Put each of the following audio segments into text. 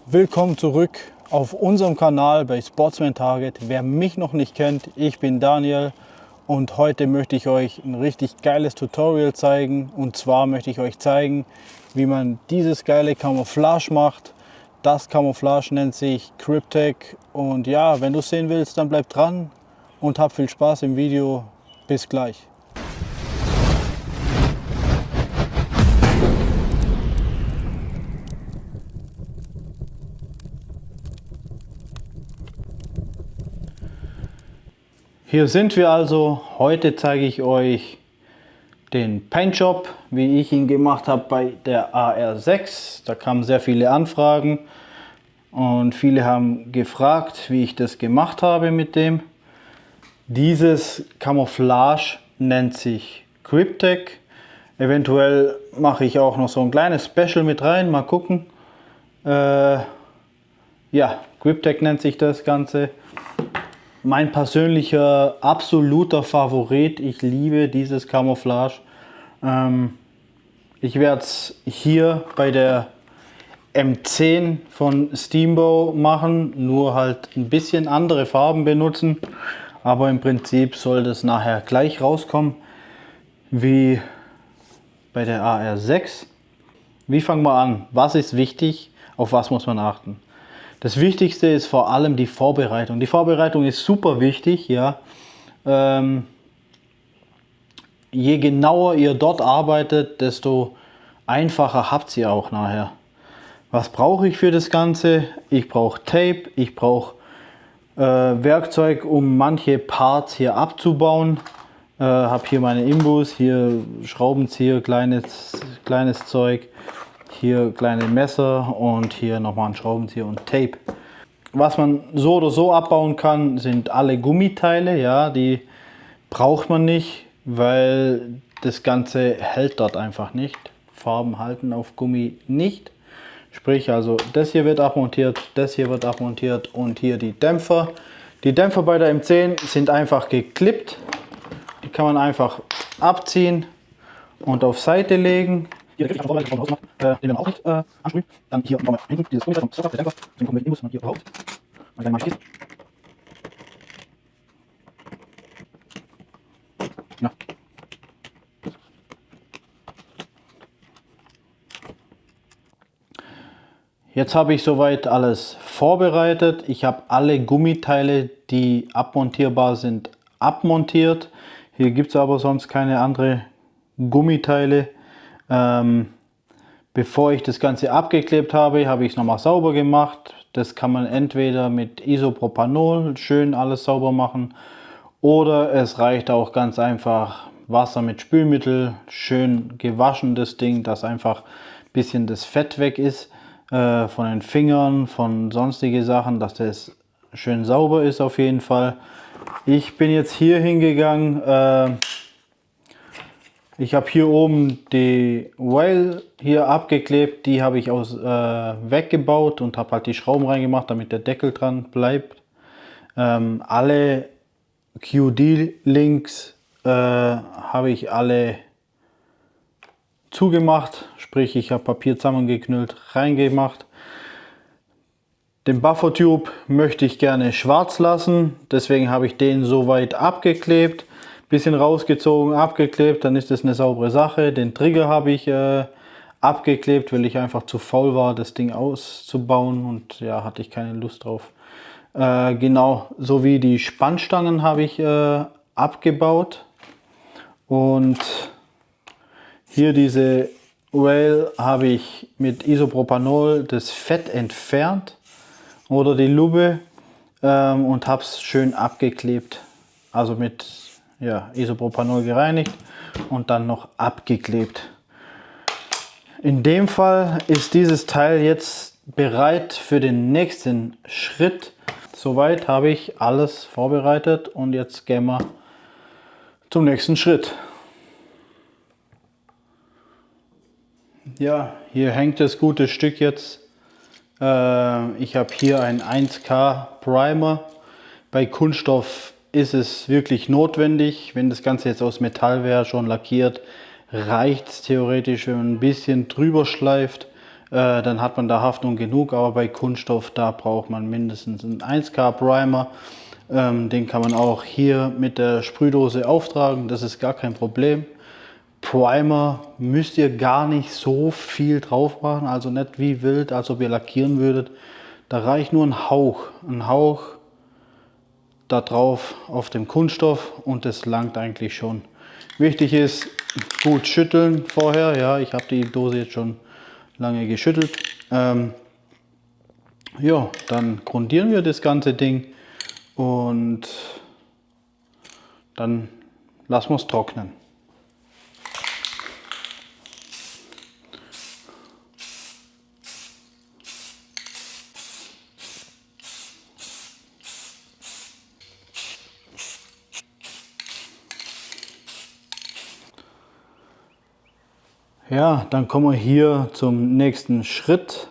Willkommen zurück auf unserem Kanal bei Sportsman Target. Wer mich noch nicht kennt, ich bin Daniel und heute möchte ich euch ein richtig geiles Tutorial zeigen. Und zwar möchte ich euch zeigen, wie man dieses geile Camouflage macht. Das Camouflage nennt sich Kryptek. Und ja, wenn du es sehen willst, dann bleib dran und hab viel Spaß im Video. Bis gleich. Hier sind wir also. Heute zeige ich euch den Paintjob, wie ich ihn gemacht habe bei der AR6. Da kamen sehr viele Anfragen und viele haben gefragt, wie ich das gemacht habe mit dem. Dieses Camouflage nennt sich Kryptek. Eventuell mache ich auch noch so ein kleines Special mit rein, mal gucken. Ja, Kryptek nennt sich das Ganze. Mein persönlicher absoluter Favorit. Ich liebe dieses Camouflage. Ich werde es hier bei der M10 von Steambow machen, nur halt ein bisschen andere Farben benutzen. Aber im Prinzip soll das nachher gleich rauskommen wie bei der AR6. Wie fangen wir an? Was ist wichtig? Auf was muss man achten? Das Wichtigste ist vor allem die Vorbereitung. Die Vorbereitung ist super wichtig, ja. Je genauer ihr dort arbeitet, desto einfacher habt ihr auch nachher. Was brauche ich für das Ganze? Ich brauche Tape, ich brauche Werkzeug, um manche Parts hier abzubauen. Habe hier meine Imbus, hier Schraubenzieher, kleines Zeug. Hier kleine Messer und hier nochmal ein Schraubenzieher und Tape. Was man so oder so abbauen kann, sind alle Gummiteile. Ja, die braucht man nicht, weil das Ganze hält dort einfach nicht. Farben halten auf Gummi nicht. Sprich also, das hier wird abmontiert, das hier wird abmontiert und hier die Dämpfer. Die Dämpfer bei der M10 sind einfach geklippt. Die kann man einfach abziehen und auf Seite legen. Hier der Griff einfach vorbereitet, den wir auch nicht ansprühen. Dann hier nochmal hinten dieses Gummi vom Surfer, der Dämpfer, den kommen wir muss man hier überhaupt. Mal gleich mal schließen. Ja. Jetzt habe ich soweit alles vorbereitet. Ich habe alle Gummiteile, die abmontierbar sind, abmontiert. Hier gibt es aber sonst keine andere Gummiteile. Bevor ich das Ganze abgeklebt habe, habe ich es nochmal sauber gemacht. Das kann man entweder mit Isopropanol schön alles sauber machen oder es reicht auch ganz einfach Wasser mit Spülmittel, schön gewaschen das Ding, dass einfach ein bisschen das Fett weg ist von den Fingern, von sonstige Sachen, dass das schön sauber ist auf jeden Fall. Ich bin jetzt hier hingegangen. Ich habe hier oben die Whale hier abgeklebt, die habe ich weggebaut und habe halt die Schrauben reingemacht, damit der Deckel dran bleibt. Alle QD-Links habe ich alle zugemacht, sprich ich habe Papier zusammengeknüllt, reingemacht. Den Buffer-Tube möchte ich gerne schwarz lassen, deswegen habe ich den soweit abgeklebt. Bisschen rausgezogen, abgeklebt, dann ist das eine saubere Sache. Den Trigger habe ich abgeklebt, weil ich einfach zu faul war, das Ding auszubauen und ja, hatte ich keine Lust drauf. Genau, sowie die Spannstangen habe ich abgebaut und hier diese Rail habe ich mit Isopropanol das Fett entfernt oder die Lube und habe es schön abgeklebt, also mit Isopropanol gereinigt und dann noch abgeklebt. In dem Fall ist dieses Teil jetzt bereit für den nächsten Schritt. Soweit habe ich alles vorbereitet und jetzt gehen wir zum nächsten Schritt. Ja, hier hängt das gute Stück jetzt. Ich habe hier einen 1K Primer. Bei Kunststoff ist es wirklich notwendig. Wenn das Ganze jetzt aus Metall wäre, schon lackiert, reicht es theoretisch, wenn man ein bisschen drüber schleift. dann hat man da Haftung genug, aber bei Kunststoff, da braucht man mindestens einen 1K Primer. Den kann man auch hier mit der Sprühdose auftragen, das ist gar kein Problem. Primer müsst ihr gar nicht so viel drauf machen, also nicht wie wild, als ob ihr lackieren würdet. Da reicht nur ein Hauch da drauf auf dem Kunststoff und das langt eigentlich schon. Wichtig ist, gut schütteln vorher. Ja, ich habe die Dose jetzt schon lange geschüttelt. Ja, dann grundieren wir das ganze Ding und dann lassen wir es trocknen. Ja, dann kommen wir hier zum nächsten Schritt.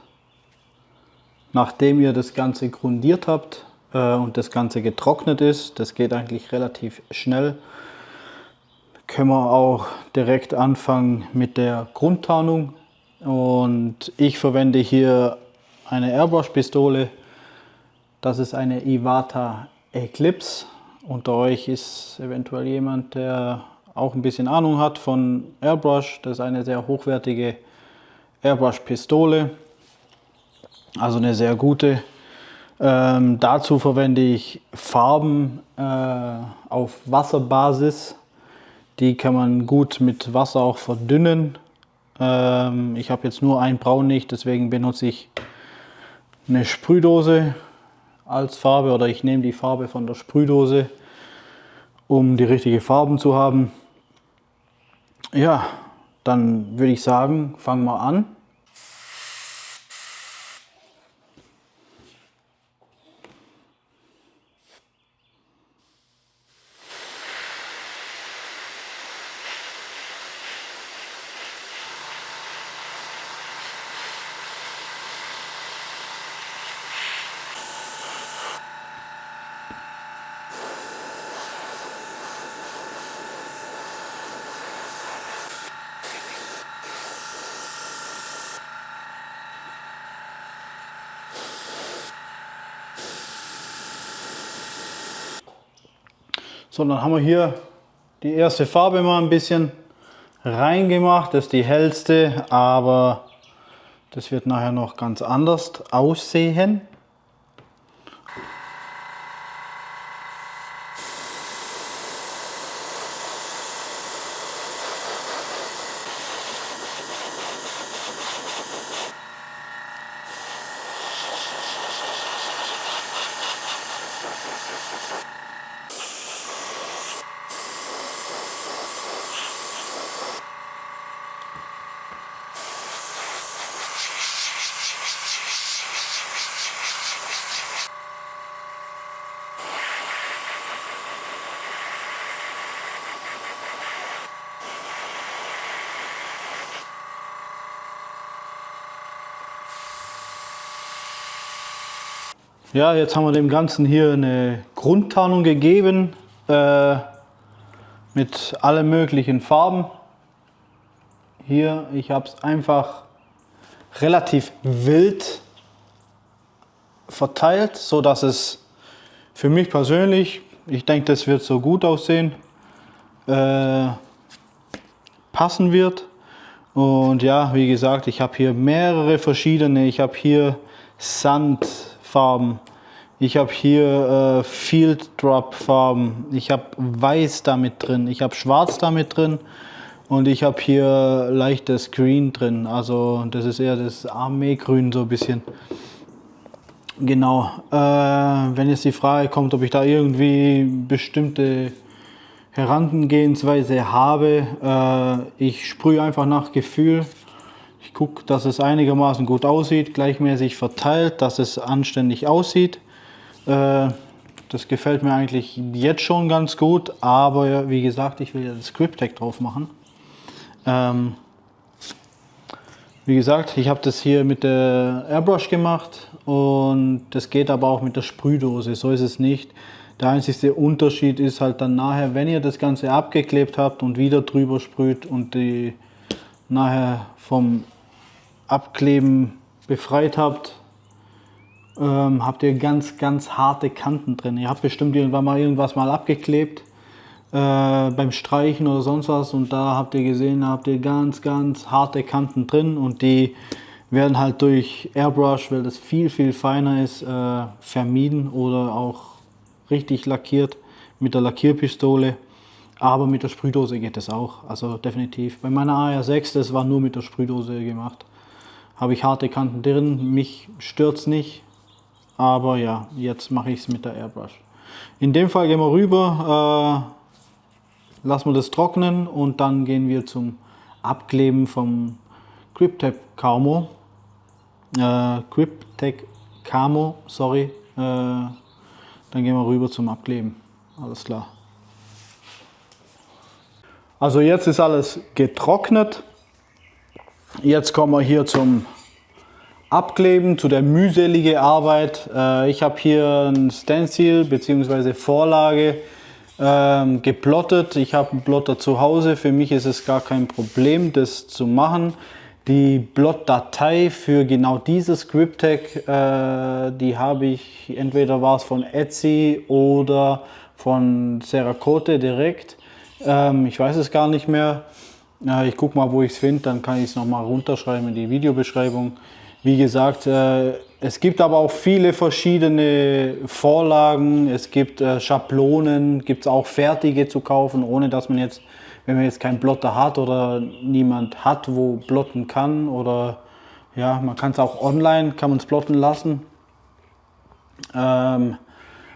Nachdem ihr das Ganze grundiert habt und das Ganze getrocknet ist, das geht eigentlich relativ schnell, können wir auch direkt anfangen mit der Grundtarnung. Und ich verwende hier eine Airbrush-Pistole. Das ist eine Iwata Eclipse. Unter euch ist eventuell jemand, der auch ein bisschen Ahnung hat von Airbrush. Das ist eine sehr hochwertige Airbrush-Pistole, also eine sehr gute. Dazu verwende ich Farben auf Wasserbasis. Die kann man gut mit Wasser auch verdünnen. Ich habe jetzt nur ein Braun nicht, deswegen benutze ich eine Sprühdose als Farbe, oder ich nehme die Farbe von der Sprühdose, um die richtige Farben zu haben. Ja, dann würde ich sagen, fangen wir an. So, dann haben wir hier die erste Farbe mal ein bisschen reingemacht. Das ist die hellste, aber das wird nachher noch ganz anders aussehen. Ja, jetzt haben wir dem Ganzen hier eine Grundtarnung gegeben mit allen möglichen Farben. Hier, ich habe es einfach relativ wild verteilt, so dass es für mich persönlich, ich denke, das wird so gut aussehen, passen wird. Und ja, wie gesagt, ich habe hier mehrere verschiedene. Ich habe hier Sandfarben, ich habe hier Field Drop Farben, ich habe Weiß damit drin, ich habe Schwarz damit drin und ich habe hier leichtes Green drin. Also das ist eher das Armeegrün so ein bisschen. Genau. Wenn jetzt die Frage kommt, ob ich da irgendwie bestimmte Herangehensweise habe, ich sprühe einfach nach Gefühl. Ich gucke, dass es einigermaßen gut aussieht, gleichmäßig verteilt, dass es anständig aussieht. Das gefällt mir eigentlich jetzt schon ganz gut, aber wie gesagt, ich will ja das Grip Tech drauf machen. Wie gesagt, ich habe das hier mit der Airbrush gemacht und das geht aber auch mit der Sprühdose, so ist es nicht. Der einzige Unterschied ist halt dann nachher, wenn ihr das Ganze abgeklebt habt und wieder drüber sprüht und die nachher vom Abkleben befreit habt, habt ihr ganz harte Kanten drin. Ihr habt bestimmt irgendwann mal irgendwas abgeklebt beim Streichen oder sonst was, und da habt ihr gesehen, da habt ihr ganz harte Kanten drin, und die werden halt durch Airbrush, weil das viel feiner ist, vermieden oder auch richtig lackiert mit der Lackierpistole. Aber mit der Sprühdose geht es auch, also definitiv. Bei meiner AR6, das war nur mit der Sprühdose gemacht, habe ich harte Kanten drin, mich stört es nicht, aber ja, jetzt mache ich es mit der Airbrush. In dem Fall gehen wir rüber, lassen wir das trocknen, und dann gehen wir zum Abkleben vom Grip-Tech Camo. Grip-Tech Camo, sorry. Dann gehen wir rüber zum Abkleben, alles klar. Also jetzt ist alles getrocknet. Jetzt kommen wir hier zum Abkleben, zu der mühseligen Arbeit. Ich habe hier ein Stencil bzw. Vorlage geplottet. Ich habe einen Plotter zu Hause. Für mich ist es gar kein Problem, das zu machen. Die Plot-Datei für genau dieses Grip-Tech, die habe ich, entweder war es von Etsy oder von Cerakote direkt. Ich weiß es gar nicht mehr. Ich gucke mal, wo ich es finde, dann kann ich es nochmal runterschreiben in die Videobeschreibung. Wie gesagt, es gibt aber auch viele verschiedene Vorlagen. Es gibt Schablonen, gibt es auch fertige zu kaufen, ohne dass man jetzt, wenn man jetzt keinen Plotter hat oder niemand hat, wo plotten kann, oder ja, man kann es auch online, kann man es plotten lassen.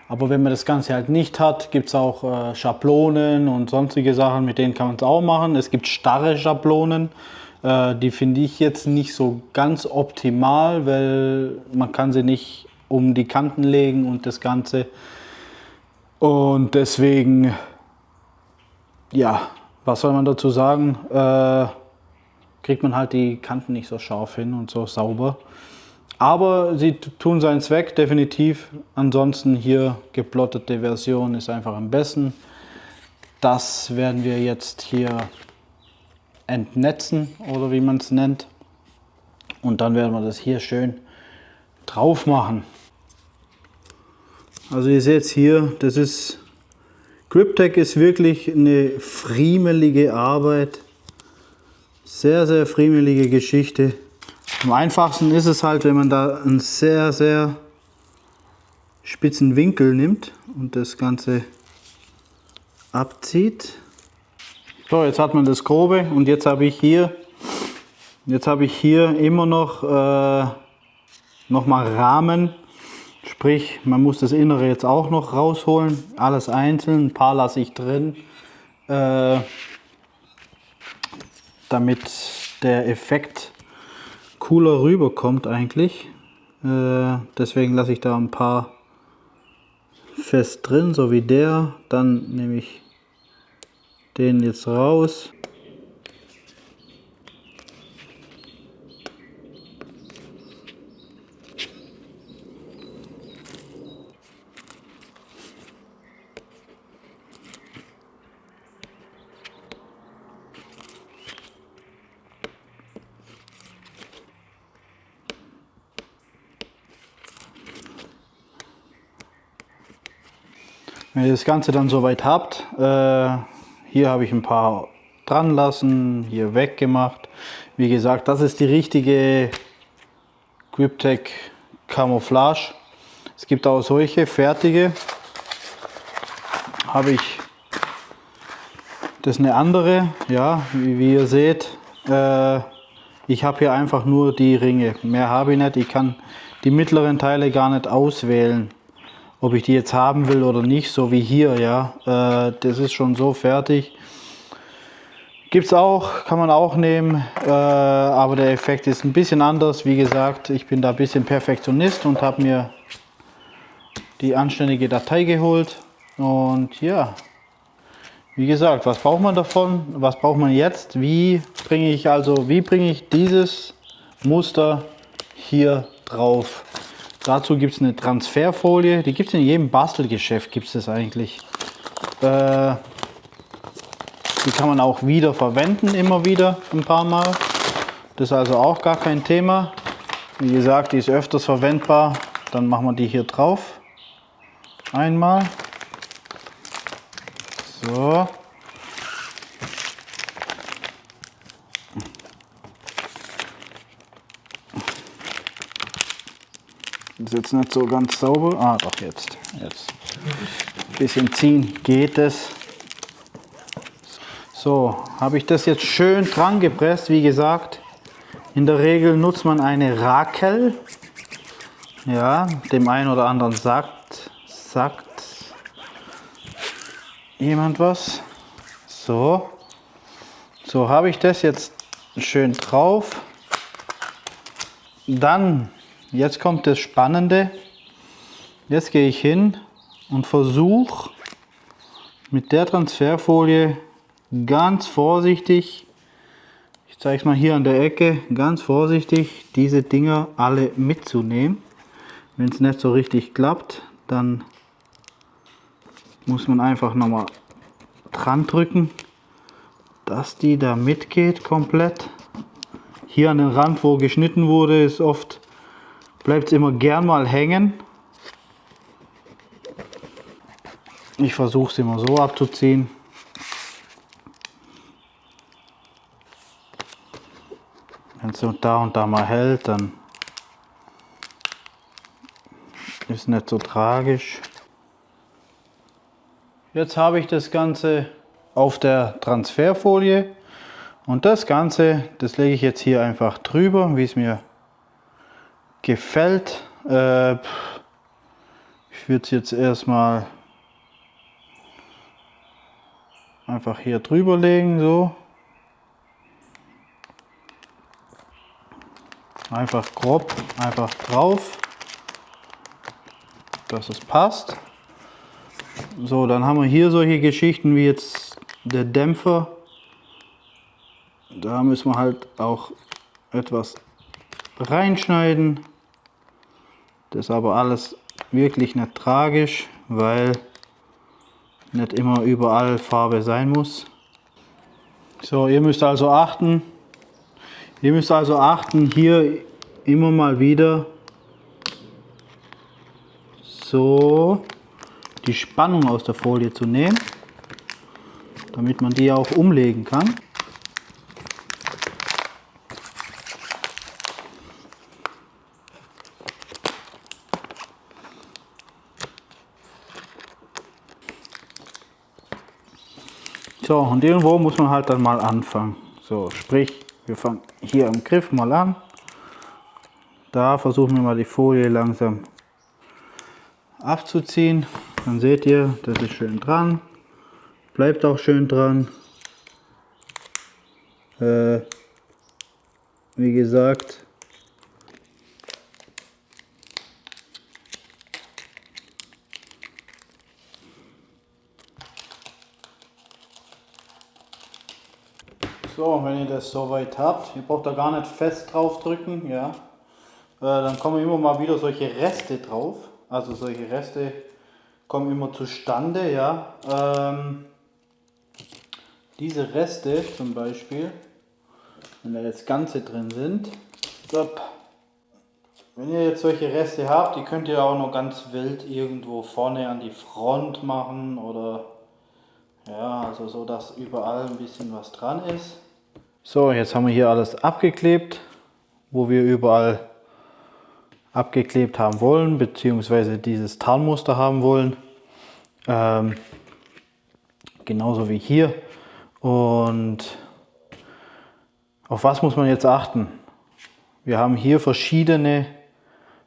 Aber wenn man das Ganze halt nicht hat, gibt es auch Schablonen und sonstige Sachen, mit denen kann man es auch machen. Es gibt starre Schablonen, die finde ich jetzt nicht so ganz optimal, weil man kann sie nicht um die Kanten legen und das Ganze. Und deswegen, ja, was soll man dazu sagen, kriegt man halt die Kanten nicht so scharf hin und so sauber. Aber sie tun seinen Zweck, definitiv. Ansonsten hier geplottete Version ist einfach am besten. Das werden wir jetzt hier entnetzen, oder wie man es nennt. Und dann werden wir das hier schön drauf machen. Also ihr seht hier, das ist Grip-Tech ist wirklich eine friemelige Arbeit. Sehr friemelige Geschichte. Am einfachsten ist es halt, wenn man da einen sehr spitzen Winkel nimmt und das Ganze abzieht. So, jetzt hat man das Grobe, und jetzt habe ich hier immer noch mal Rahmen. Sprich, man muss das Innere jetzt auch noch rausholen. Alles einzeln, ein paar lasse ich drin, damit der Effekt cooler rüberkommt eigentlich. Deswegen lasse ich da ein paar fest drin, so wie der. Dann nehme ich den jetzt raus. Wenn ihr das Ganze dann soweit habt, hier habe ich ein paar dran lassen, hier weggemacht. Wie gesagt, das ist die richtige Grip-Tech Camouflage. Es gibt auch solche fertige. Habe ich, das ist eine andere, ja, wie ihr seht. Ich habe hier einfach nur die Ringe, mehr habe ich nicht. Ich kann die mittleren Teile gar nicht auswählen, ob ich die jetzt haben will oder nicht, so wie hier, ja. Das ist schon so fertig. Gibt es auch, kann man auch nehmen, aber der Effekt ist ein bisschen anders. Wie gesagt, ich bin da ein bisschen Perfektionist und habe mir die anständige Datei geholt. Und ja, wie gesagt, was braucht man davon? Was braucht man jetzt? Wie bringe ich dieses Muster hier drauf? Dazu gibt es eine Transferfolie, die gibt es in jedem Bastelgeschäft, gibt es das eigentlich. Die kann man auch wieder verwenden, immer wieder ein paar Mal. Das ist also auch gar kein Thema. Wie gesagt, die ist öfters verwendbar. Dann machen wir die hier drauf. Einmal. So. Das ist jetzt nicht so ganz sauber. Ah, doch, jetzt. Ein bisschen ziehen geht es. So, habe ich das jetzt schön dran gepresst. Wie gesagt, in der Regel nutzt man eine Rakel. Ja, dem einen oder anderen sagt jemand was. So, habe ich das jetzt schön drauf. Dann, jetzt kommt das Spannende. Jetzt gehe ich hin und versuche mit der Transferfolie ganz vorsichtig, ich zeige es mal hier an der Ecke, ganz vorsichtig diese Dinger alle mitzunehmen. Wenn es nicht so richtig klappt, dann muss man einfach nochmal dran drücken, dass die da mitgeht komplett. Hier an den Rand, wo geschnitten wurde, ist oft, bleibt es immer gern mal hängen. Ich versuche es immer so abzuziehen. Wenn es so da und da mal hält, dann ist nicht so tragisch. Jetzt habe ich das Ganze auf der Transferfolie und das Ganze, das lege ich jetzt hier einfach drüber, wie es mir gefällt. Ich würde es jetzt erstmal einfach hier drüber legen, so. Einfach grob, einfach drauf, dass es passt. So, dann haben wir hier solche Geschichten wie jetzt der Dämpfer. Da müssen wir halt auch etwas reinschneiden. Das ist aber alles wirklich nicht tragisch, weil nicht immer überall Farbe sein muss. So, ihr müsst also achten, hier immer mal wieder so die Spannung aus der Folie zu nehmen, damit man die auch umlegen kann. So, und irgendwo muss man halt dann mal anfangen. So, sprich, wir fangen hier am Griff mal an. Da versuchen wir mal die Folie langsam abzuziehen. Dann seht ihr, das ist schön dran. Bleibt auch schön dran. Wie gesagt, so, wenn ihr das soweit habt, ihr braucht da gar nicht fest drauf drücken, ja. Dann kommen immer mal wieder solche Reste drauf. Also solche Reste kommen immer zustande, ja. Diese Reste zum Beispiel, wenn da jetzt Ganze drin sind, wenn ihr jetzt solche Reste habt, die könnt ihr auch noch ganz wild irgendwo vorne an die Front machen oder ja, also so, dass überall ein bisschen was dran ist. So, jetzt haben wir hier alles abgeklebt, wo wir überall abgeklebt haben wollen, beziehungsweise dieses Tarnmuster haben wollen. Genauso wie hier. Und auf was muss man jetzt achten? Wir haben hier verschiedene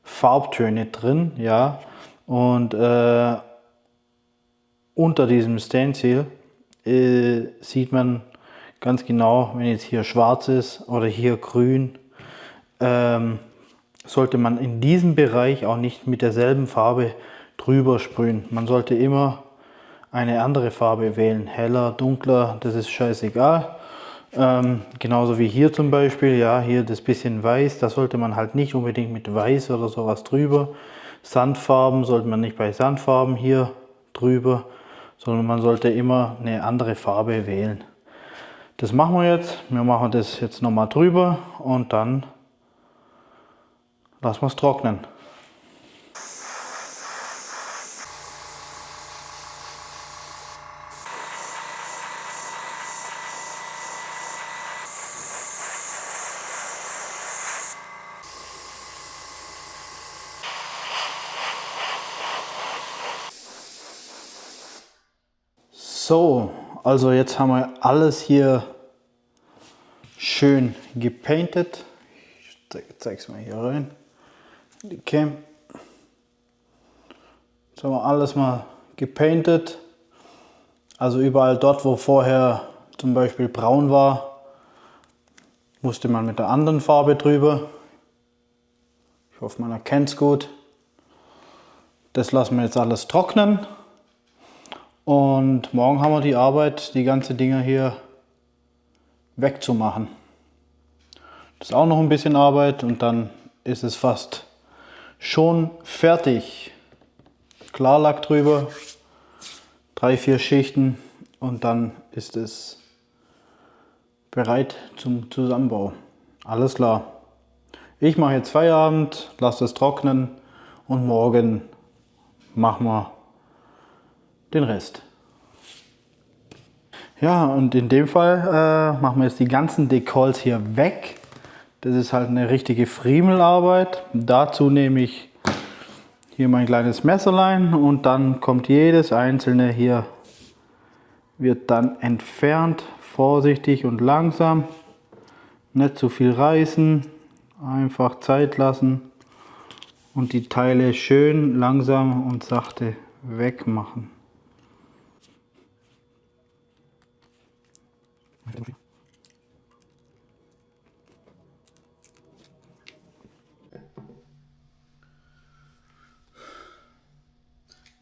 Farbtöne drin, ja. Und unter diesem Stencil sieht man ganz genau, wenn jetzt hier schwarz ist oder hier grün, sollte man in diesem Bereich auch nicht mit derselben Farbe drüber sprühen. Man sollte immer eine andere Farbe wählen, heller, dunkler, das ist scheißegal. Genauso wie hier zum Beispiel, ja, hier das bisschen weiß, da sollte man halt nicht unbedingt mit weiß oder sowas drüber. Sandfarben sollte man nicht bei Sandfarben hier drüber, sondern man sollte immer eine andere Farbe wählen. Das machen wir jetzt. Wir machen das jetzt nochmal drüber und dann lassen wir es trocknen. So, also jetzt haben wir alles hier schön gepainted. Ich zeige es mal hier rein. Die Cam. Jetzt haben wir alles mal gepainted. Also überall dort, wo vorher zum Beispiel braun war, musste man mit der anderen Farbe drüber. Ich hoffe, man erkennt es gut. Das lassen wir jetzt alles trocknen. Und morgen haben wir die Arbeit, die ganzen Dinger hier wegzumachen. Das ist auch noch ein bisschen Arbeit und dann ist es fast schon fertig. Klarlack drüber, 3-4 Schichten und dann ist es bereit zum Zusammenbau. Alles klar. Ich mache jetzt Feierabend, lasse es trocknen und morgen machen wir den Rest. Ja, und in dem Fall machen wir jetzt die ganzen Decals hier weg. Das ist halt eine richtige Friemelarbeit. Dazu nehme ich hier mein kleines Messerlein und dann kommt jedes einzelne hier, wird dann entfernt, vorsichtig und langsam. Nicht zu viel reißen, einfach Zeit lassen und die Teile schön langsam und sachte wegmachen.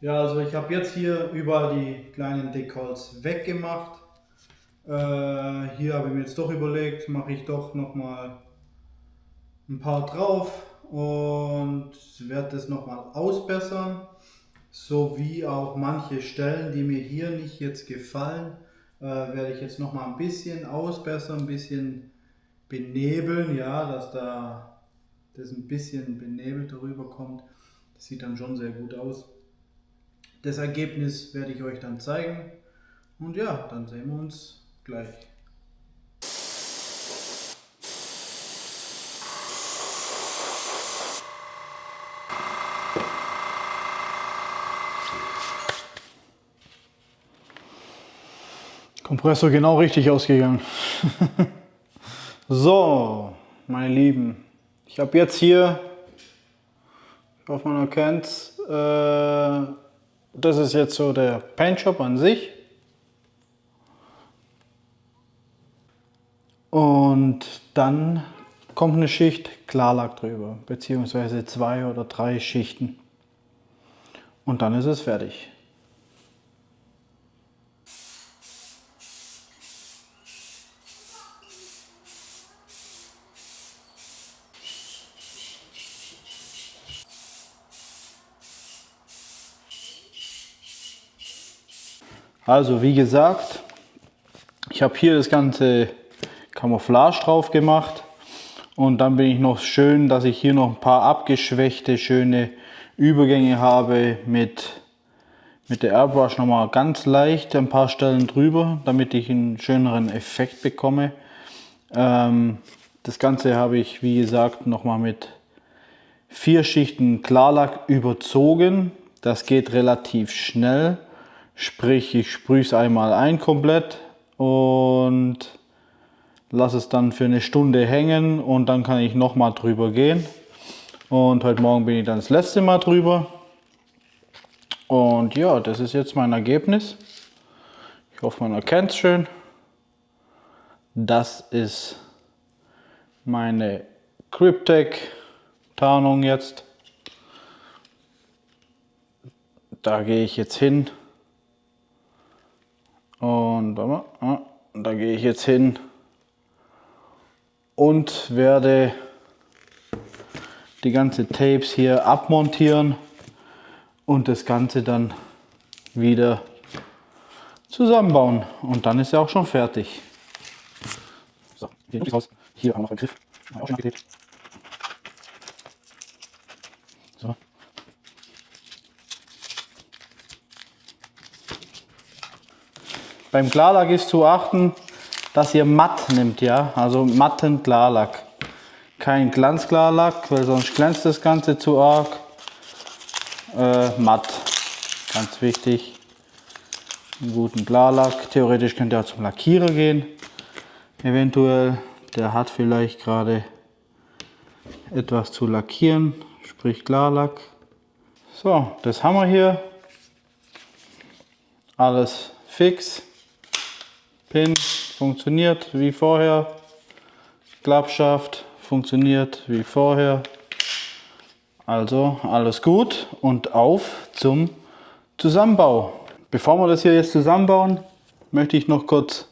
Ja, also ich habe jetzt hier überall die kleinen Decals weggemacht. Hier habe ich mir jetzt doch überlegt, mache ich doch nochmal ein paar drauf und werde das nochmal ausbessern. Sowie auch manche Stellen, die mir hier nicht jetzt gefallen, werde ich jetzt nochmal ein bisschen ausbessern, ein bisschen benebeln, ja, dass da das ein bisschen benebelt darüber kommt. Das sieht dann schon sehr gut aus. Das Ergebnis werde ich euch dann zeigen und ja, dann sehen wir uns gleich. Kompressor genau richtig ausgegangen. So, meine Lieben, ich habe jetzt hier, ich hoffe man erkennt es, das ist jetzt so der Paintshop an sich. Und dann kommt eine Schicht Klarlack drüber, beziehungsweise 2 oder 3 Schichten. Und dann ist es fertig. Also wie gesagt, ich habe hier das ganze Camouflage drauf gemacht und dann bin ich noch schön, dass ich hier noch ein paar abgeschwächte, schöne Übergänge habe mit der Airbrush nochmal ganz leicht ein paar Stellen drüber, damit ich einen schöneren Effekt bekomme. Das Ganze habe ich, wie gesagt, nochmal mit 4 Schichten Klarlack überzogen. Das geht relativ schnell. Sprich, ich sprühe es einmal ein komplett und lasse es dann für eine Stunde hängen und dann kann ich nochmal drüber gehen. Und heute Morgen bin ich dann das letzte Mal drüber. Und ja, das ist jetzt mein Ergebnis. Ich hoffe, man erkennt es schön. Das ist meine Cryptek Tarnung jetzt. Da gehe ich jetzt hin. Und da gehe ich jetzt hin und werde die ganze Tapes hier abmontieren und das Ganze dann wieder zusammenbauen. Und dann ist er auch schon fertig. Hier nichts raus. Hier haben wir noch einen Griff. Auch schon abgeklebt. So. Beim Klarlack ist zu achten, dass ihr matt nimmt, ja, also matten Klarlack. Kein Glanzklarlack, weil sonst glänzt das Ganze zu arg. Matt, ganz wichtig. Einen guten Klarlack. Theoretisch könnt ihr auch zum Lackierer gehen. Eventuell, der hat vielleicht gerade etwas zu lackieren, sprich Klarlack. So, das haben wir hier. Alles fix. Pin funktioniert wie vorher. Klappschaft funktioniert wie vorher. Also alles gut und auf zum Zusammenbau. Bevor wir das hier jetzt zusammenbauen, möchte ich noch kurz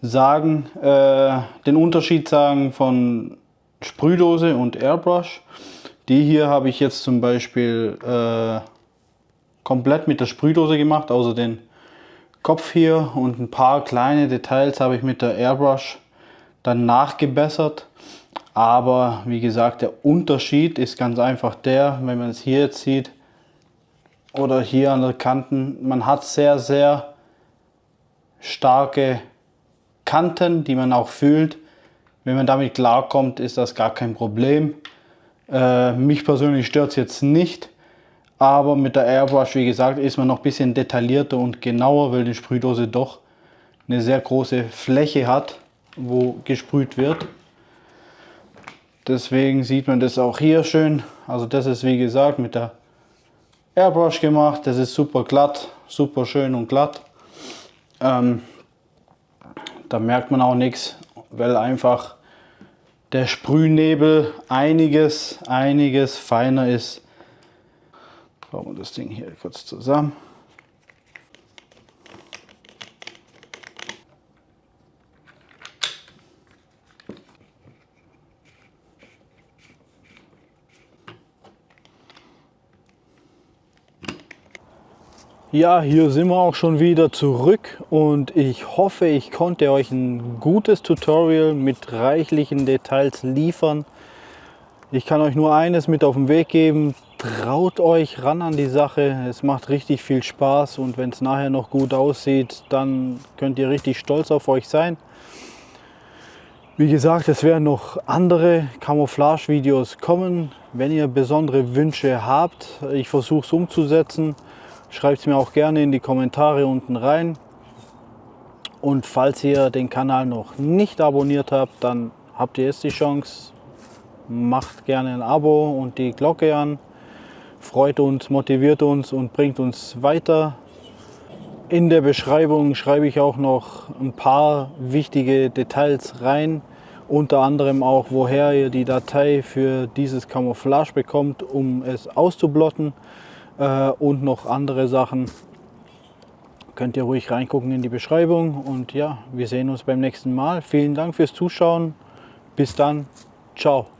sagen, den Unterschied sagen von Sprühdose und Airbrush. Die hier habe ich jetzt zum Beispiel komplett mit der Sprühdose gemacht, außer den Kopf hier und ein paar kleine Details habe ich mit der Airbrush dann nachgebessert. Aber wie gesagt, der Unterschied ist ganz einfach der, wenn man es hier jetzt sieht oder hier an der Kanten, man hat sehr, sehr starke Kanten, die man auch fühlt. Wenn man damit klarkommt, ist das gar kein Problem. Mich persönlich stört es jetzt nicht, aber mit der Airbrush, wie gesagt, ist man noch ein bisschen detaillierter und genauer, weil die Sprühdose doch eine sehr große Fläche hat, wo gesprüht wird. Deswegen sieht man das auch hier schön. Also das ist wie gesagt mit der Airbrush gemacht. Das ist super glatt, super schön und glatt. Da merkt man auch nichts, weil einfach der Sprühnebel einiges feiner ist. Bauen wir das Ding hier kurz zusammen. Ja, hier sind wir auch schon wieder zurück und ich hoffe, ich konnte euch ein gutes Tutorial mit reichlichen Details liefern. Ich kann euch nur eines mit auf den Weg geben: traut euch ran an die Sache. Es macht richtig viel Spaß und wenn es nachher noch gut aussieht, dann könnt ihr richtig stolz auf euch sein. Wie gesagt, es werden noch andere Camouflage-Videos kommen. Wenn ihr besondere Wünsche habt, ich versuche es umzusetzen. Schreibt es mir auch gerne in die Kommentare unten rein. Und falls ihr den Kanal noch nicht abonniert habt, dann habt ihr jetzt die Chance. Macht gerne ein Abo und die Glocke an. Freut uns, motiviert uns und bringt uns weiter. In der Beschreibung schreibe ich auch noch ein paar wichtige Details rein. Unter anderem auch, woher ihr die Datei für dieses Camouflage bekommt, um es auszublotten. Und noch andere Sachen. Könnt ihr ruhig reingucken in die Beschreibung. Und ja, wir sehen uns beim nächsten Mal. Vielen Dank fürs Zuschauen. Bis dann. Ciao.